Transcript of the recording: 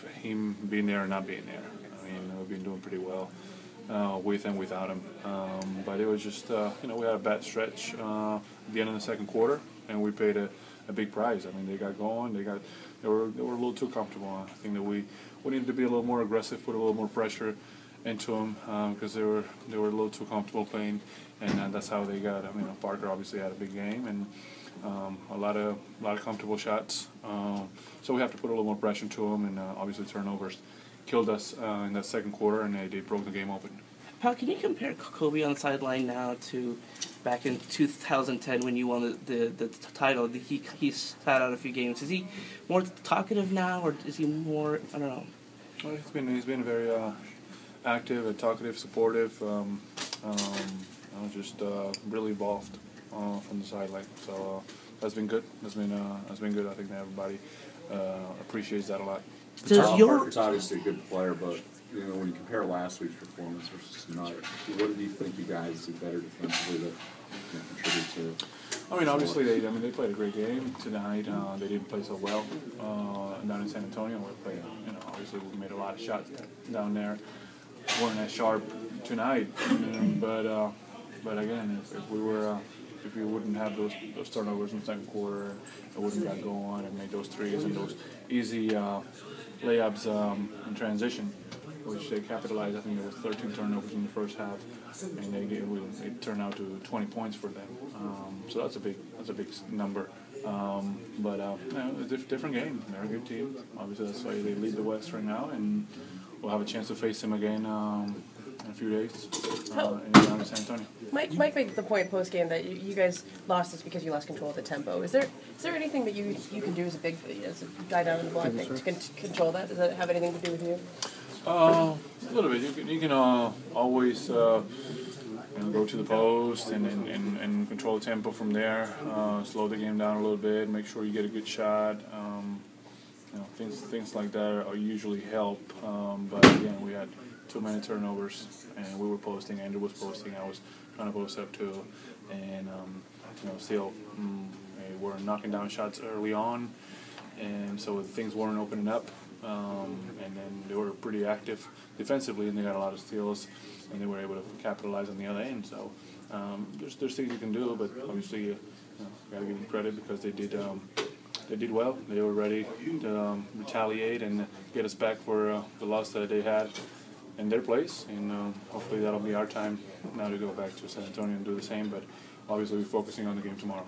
him being there or not being there. I mean, we've been doing pretty well with and without him. But it was just, we had a bad stretch at the end of the second quarter, and we paid a big price. I mean, they got going. They were a little too comfortable. I think that we needed to be a little more aggressive, put a little more pressure into them because they were a little too comfortable playing, and that's how they got. I mean, Parker obviously had a big game and a lot of comfortable shots. So we have to put a little more pressure to them, and obviously turnovers killed us in that second quarter, and they broke the game open. Pau, can you compare Kobe on the sideline now to back in 2010 when you won the title? He sat out a few games. Is he more talkative now, or is he more, I don't know? Well, he's been very active and talkative, supportive, just really involved from the sideline. So that's been good. That's been good. I think that everybody appreciates that a lot. Parker's obviously a good player, but when you compare last week's performance versus tonight, what do you think you guys did better defensively that contributed to? I mean, obviously they played a great game tonight. They didn't play so well down in San Antonio. We played, obviously we made a lot of shots down there. Weren't as sharp tonight, but again, if we wouldn't have those turnovers in the second quarter, it wouldn't got going and made those threes and those easy layups in transition, which they capitalized. I think there was 13 turnovers in the first half, and it turned out to 20 points for them. So that's a big number. But it's a different game. They're a good team. Obviously, that's why they lead the West right now, and we'll have a chance to face them again in a few days down in San Antonio. Mike made the point post game that you guys lost this because you lost control of the tempo. Is there anything that you can do as a guy down in the block to control that? Does that have anything to do with you? A little bit. You can always go to the post and control the tempo from there. Slow the game down a little bit. Make sure you get a good shot. Things like that usually help. But again, we had too many turnovers, and we were posting. Andrew was posting. I was trying to post up too, and still we're knocking down shots early on, and so things weren't opening up. And then they were pretty active defensively, and they got a lot of steals, and they were able to capitalize on the other end. So there's things you can do, but obviously you got to give them credit because they did well. They were ready to retaliate and get us back for the loss that they had in their place, and hopefully that'll be our time now to go back to San Antonio and do the same. But obviously we're focusing on the game tomorrow.